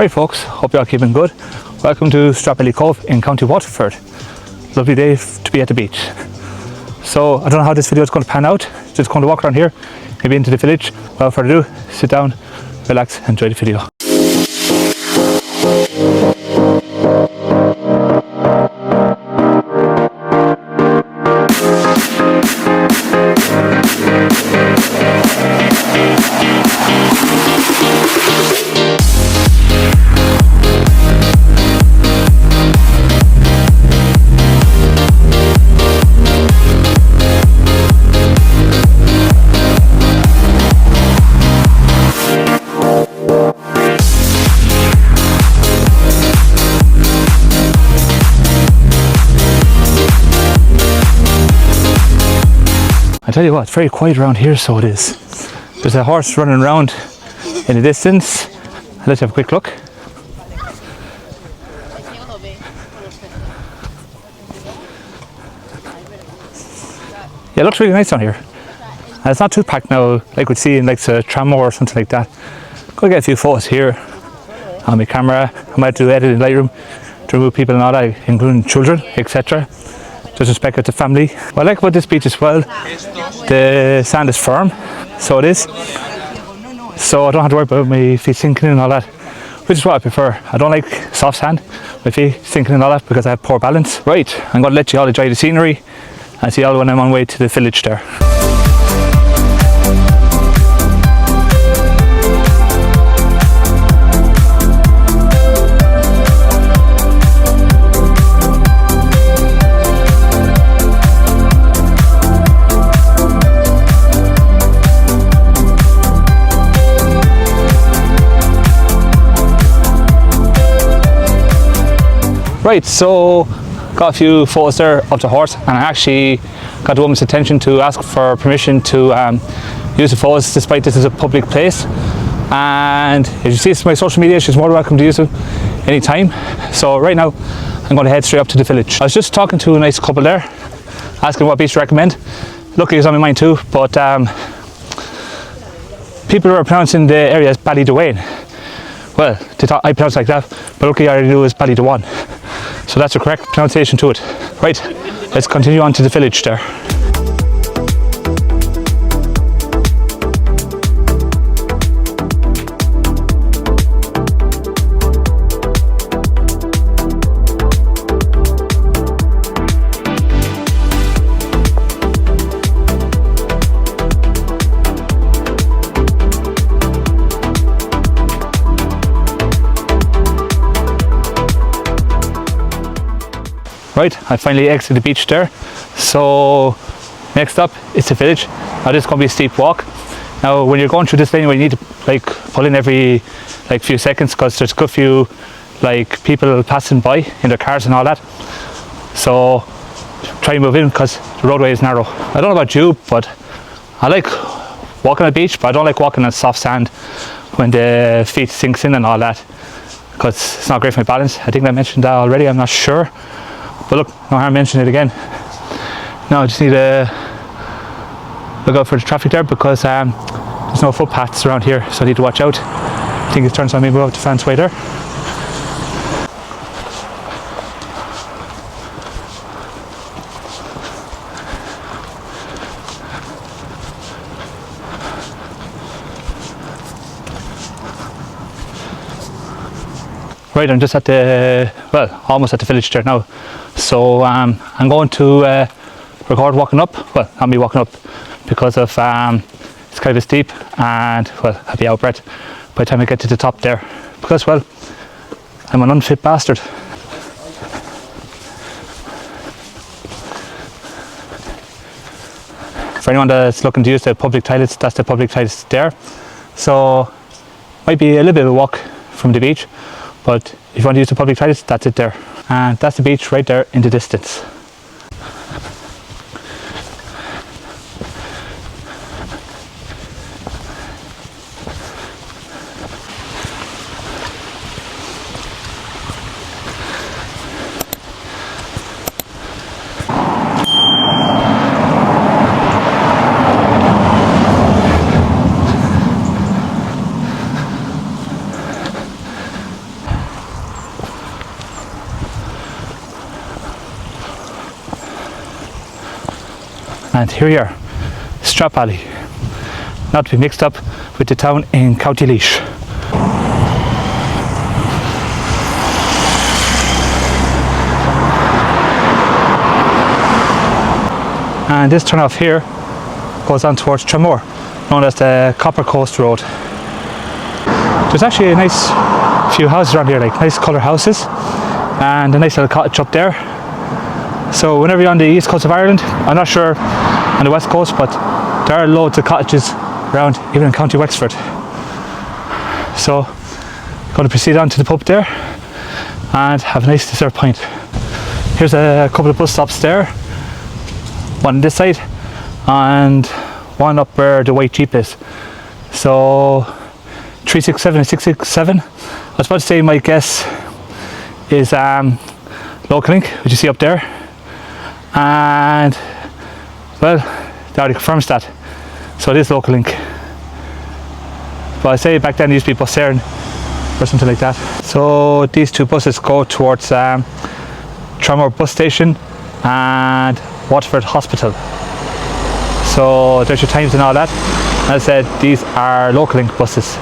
Right folks, hope you're all keeping good. Welcome to Stradbally Cove in County Waterford. Lovely day to be at the beach. So I don't know how this video is going to pan out. Just going to walk around here, maybe into the village. Without further ado, sit down, relax, enjoy the video. I tell you what, it's very quiet around here, so it is. There's a horse running around in the distance. Let's have a quick look. Yeah, it looks really nice down here. And it's not too packed now, like we'd see in like the Tramore or something like that. Gonna get a few photos here on my camera. I might do edit in Lightroom to remove people and all that, including children, etc. Just respect it to family. What I like about this beach as well, the sand is firm, so it is. So I don't have to worry about my feet sinking and all that, which is what I prefer. I don't like soft sand, my feet sinking and all that, because I have poor balance. Right, I'm going to let you all enjoy the scenery and see you all when I'm on my way to the village there. Right, so got a few photos there of the horse, and I actually got the woman's attention to ask for permission to use the photos, despite this is a public place. And if you see it's my social media, she's more than welcome to use them anytime. So right now I'm going to head straight up to the village. I was just talking to a nice couple there, asking what beach to recommend. Luckily it's on my mind too, but people are pronouncing the area as Ballydewane. Well, I pronounce it like that, but luckily all I do is Ballydewane. So that's the correct pronunciation to it. Right, let's continue on to the village there. Right, I finally exited the beach there. So next up it's the village. Now this is going to be a steep walk. Now when you're going through this lane, you need to like pull in every few seconds, because there's a good few like people passing by in their cars and all that. So try and move in, because the roadway is narrow. I don't know about you, but I like walking on the beach, but I don't like walking on soft sand when the feet sinks in and all that, because it's not great for my balance. I think I mentioned that already, I'm not sure. But look, no harm mentioning it again. Now I just need to look out for the traffic there, because there's no footpaths around here, so I need to watch out. I think it turns on me above the fence way there. Right, I'm just at the, well, almost at the village there now. So I'm going to record walking up. Well, not me walking up, because of it's kind of steep, and well, I'll be out of breath by the time I get to the top there, because well, I'm an unfit bastard. For anyone that's looking to use the public toilets, that's the public toilets there. So might be a little bit of a walk from the beach, but if you want to use the public toilets, that's it there. And that's the beach right there in the distance. And here we are, Stradbally, not to be mixed up with the town in County Laois. And this turn off here goes on towards Tramore, known as the Copper Coast Road. There's actually a nice few houses around here, like nice colour houses, and a nice little cottage up there. So whenever you're on the east coast of Ireland, I'm not sure on the west coast, but there are loads of cottages around, even in County Waterford. So I'm going to proceed on to the pub there and have a nice dessert pint. Here's a couple of bus stops there, one on this side and one up where the white Jeep is. So 367 and 667. I was about to say my guess is walkinv, which you see up there, and well, they already confirms that, so it is walkinv. But I say back then there used to be bus there or something like that. So these two buses go towards Tramore bus station and Waterford Hospital. So there's your times and all that. As I said, these are walkinv buses.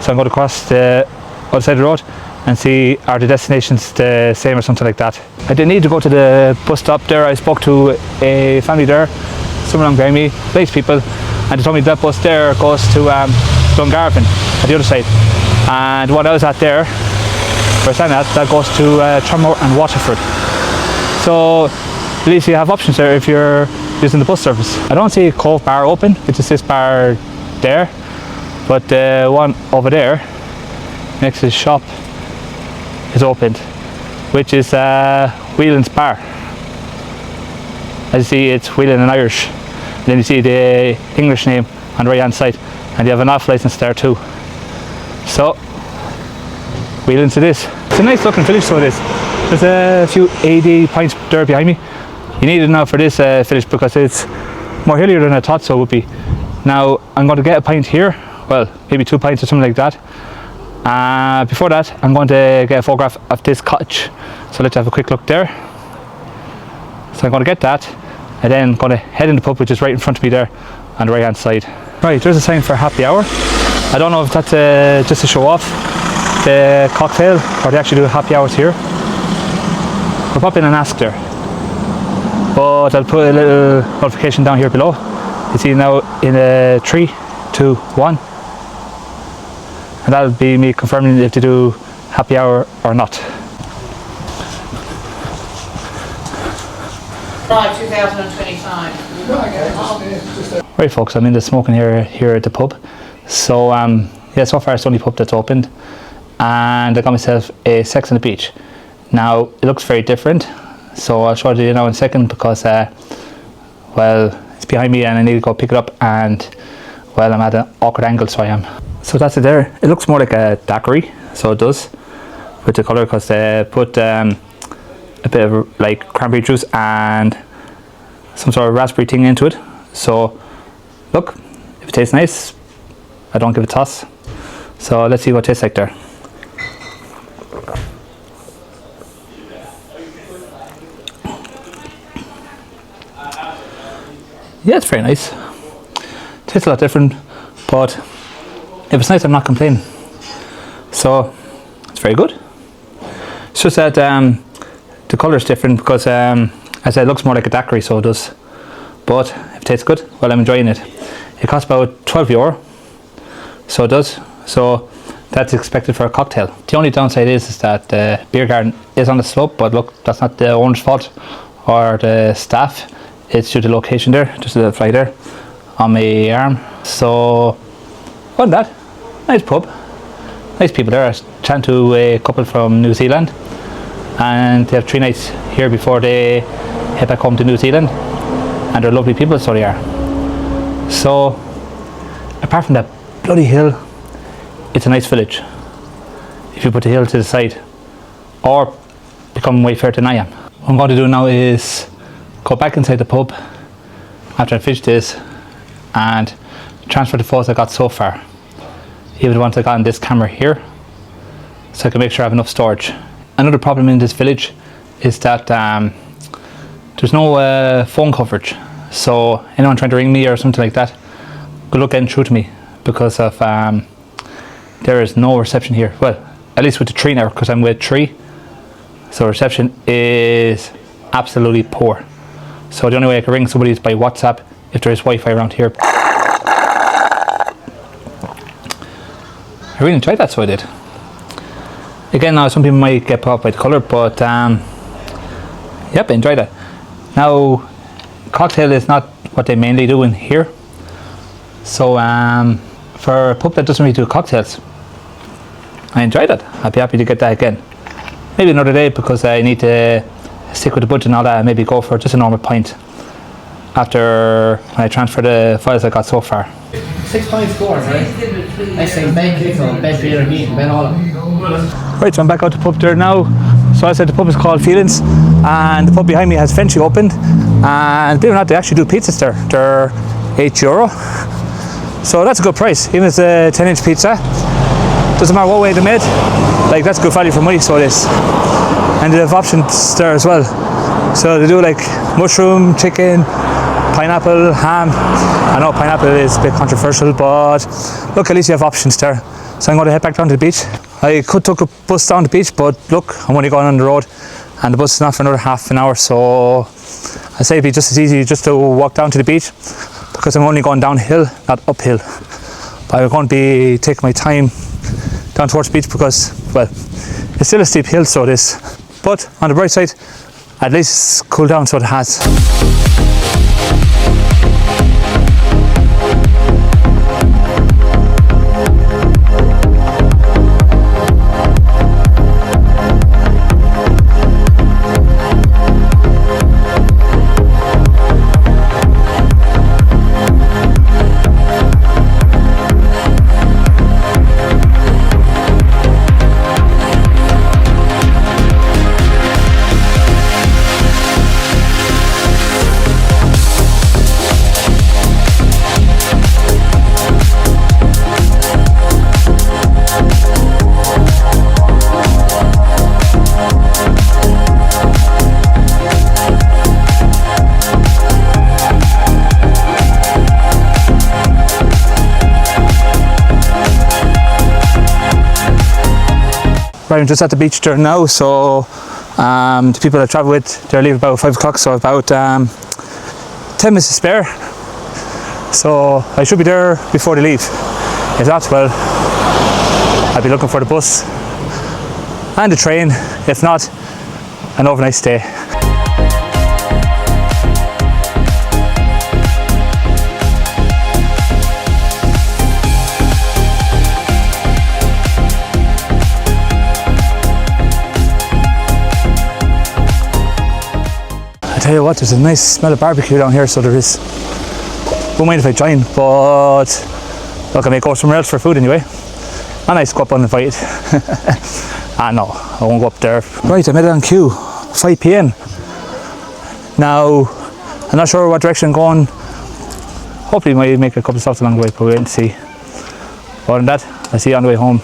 So I'm going to cross the other side of the road and see are the destinations the same or something like that. I didn't need to go to the bus stop there. I spoke to a family there, somewhere along behind me, nice people, and they told me that bus there goes to Dungarvan at the other side, and what I was at there, where I stand at, that goes to Tramore and Waterford. So at least you have options there if you're using the bus service. I don't see Cove Bar open, which is this bar there, but the one over there next to the shop is opened, which is Whelan's Bar. As you see, it's Whelan in Irish, and then you see the English name on the right hand side, and you have an off licence there too. So Whelan's it is. It's a nice looking village, so it is. There's a few AD pints there behind me. You need it now for this village because it's more hillier than I thought so it would be. Now I'm going to get a pint here, well maybe 2 pints or something like that. Before that I'm going to get a photograph of this cottage, so let's have a quick look there. So I'm going to get that and then I'm going to head in the pub, which is right in front of me there on the right hand side. Right, there's a sign for happy hour. I don't know if that's just to show off the cocktail or they actually do happy hours here. We'll pop in and ask there, but I'll put a little notification down here below. You see now in 3, 2, 1, and that'll be me confirming if they do happy hour or not. 2025. Right folks, I'm in the smoking area here at the pub. So yeah, so far it's the only pub that's opened, and I got myself a Sex on the Beach. Now it looks very different, so I'll show you now in a second because well, it's behind me and I need to go pick it up, and well, I'm at an awkward angle, so I am. So that's it there. It looks more like a daiquiri, so it does, with the colour, because they put a bit of like cranberry juice and some sort of raspberry thing into it. So look, if it tastes nice, I don't give it a toss. So let's see what it tastes like there. Yeah, it's very nice. Tastes a lot different, but if it's nice, I'm not complaining. So it's very good. It's just that the colour is different because as I said, it looks more like a daiquiri, so it does. But if it tastes good, well, I'm enjoying it. It costs about €12, so it does. So that's expected for a cocktail. The only downside is that the beer garden is on the slope, but look, that's not the owner's fault or the staff. It's due to the location there, just a little fly there on my arm. So other than that, nice pub, nice people there. I was chatting to a couple from New Zealand, and they have 3 nights here before they head back home to New Zealand, and they're lovely people, so they are. So apart from that bloody hill, it's a nice village if you put the hill to the side or become way fairer than I am. What I'm going to do now is go back inside the pub after I finish this and transfer the photos I got so far, even the ones I got on this camera here, so I can make sure I have enough storage. Another problem in this village is that there's no phone coverage, So anyone trying to ring me or something like that, good luck getting through to me, because of there is no reception here. Well, at least with the tree now, because I'm with tree, so reception is absolutely poor. So the only way I can ring somebody is by WhatsApp if there is Wi-Fi around here. I really enjoyed that, so I did. Again, now some people might get put off by the colour, but yep, I enjoyed that. Now, cocktail is not what they mainly do in here. So for a pub that doesn't really do cocktails, I enjoyed it. I'd be happy to get that again. Maybe another day, because I need to stick with the budget and all that, and maybe go for just a normal pint after when I transfer the files I got so far. 6 pints scores, right? I say bed pickle, bed beer, meat, bed all of them. Right, so I'm back out the pub there now. So I said the pub is called Feelings, and the pub behind me has eventually opened, and believe it or not, they actually do pizzas there. They're €8, so that's a good price, even if it's a 10-inch pizza. Doesn't matter what way they're made, like, that's good value for money, so it is. And they have options there as well. So they do like mushroom, chicken, pineapple, ham. I know pineapple is a bit controversial, but look, at least you have options there. So I'm going to head back down to the beach. I could take a bus down the beach, but look, I'm only going on the road, and the bus is not for another half an hour, so I say it'd be just as easy just to walk down to the beach, because I'm only going downhill, not uphill. But I'm going to be taking my time down towards the beach, because, well, it's still a steep hill, so it is. But on the bright side, at least it's cooled down, so it has. Right, I'm just at the beach there now, so the people I travel with, they're leaving about 5 o'clock, so about 10 minutes to spare. So I should be there before they leave. If not, well, I'll be looking for the bus and the train. If not, an overnight stay. I tell you what, there's a nice smell of barbecue down here, so there is. Won't mind if I join, but look, I may go somewhere else for food anyway. And I just go up uninvited. No, I won't go up there. Right, I made it on queue, 5 p.m. Now, I'm not sure what direction I'm going. Hopefully, I might make a couple of stops along the way, but we'll wait and see. Other than that, I'll see you on the way home.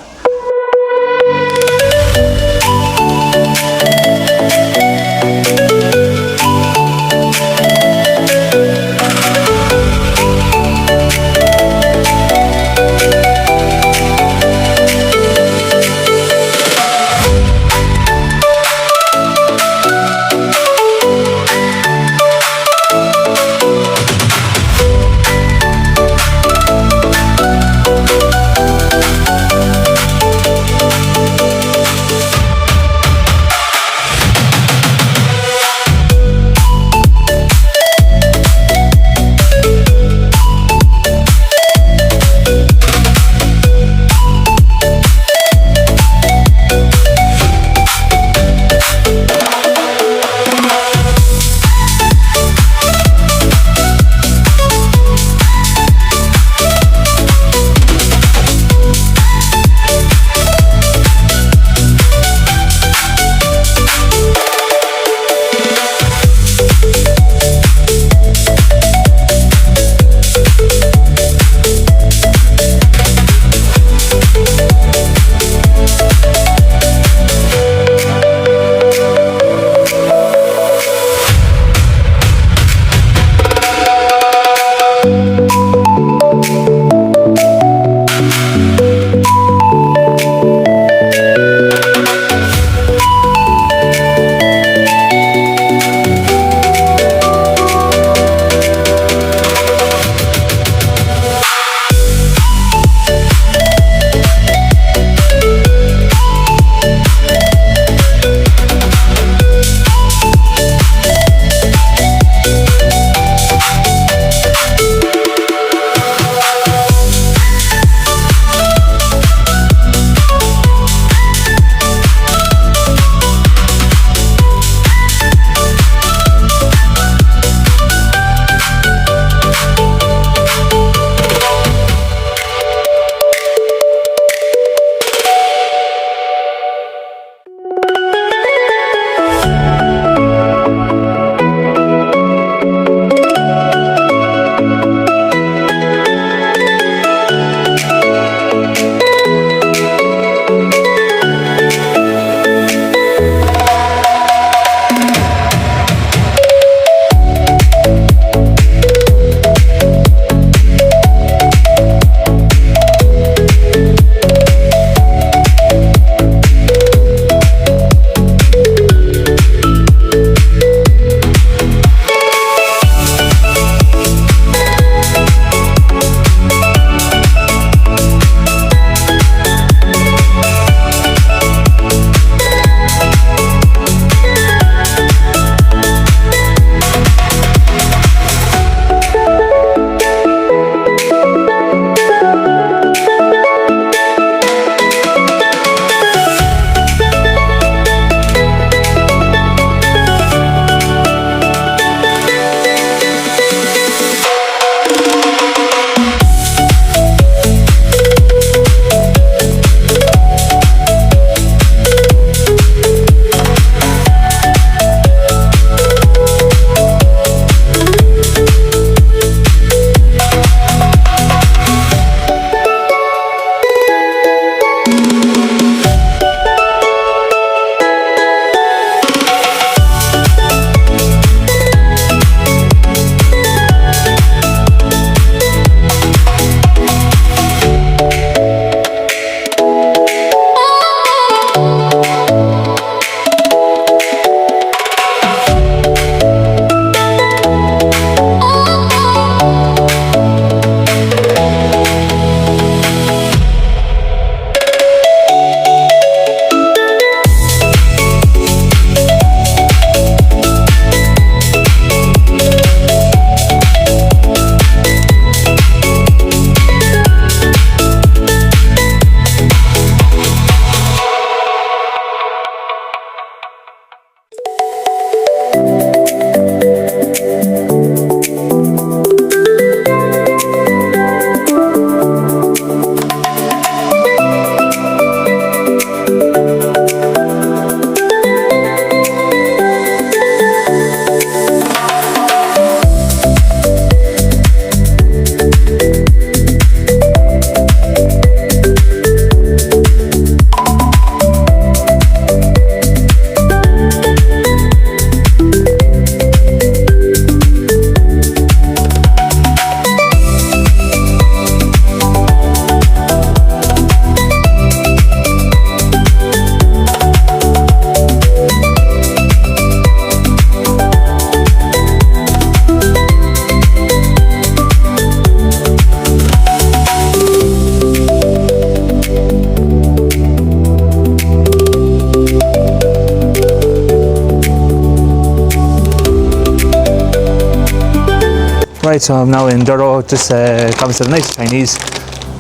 Right, so I'm now in Duro, just got some nice Chinese,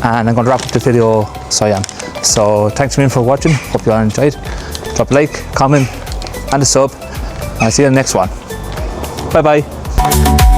and I'm going to wrap up the video, so I am. So thanks a million for watching, hope you all enjoyed. Drop a like, comment and a sub, and I'll see you in the next one. Bye bye.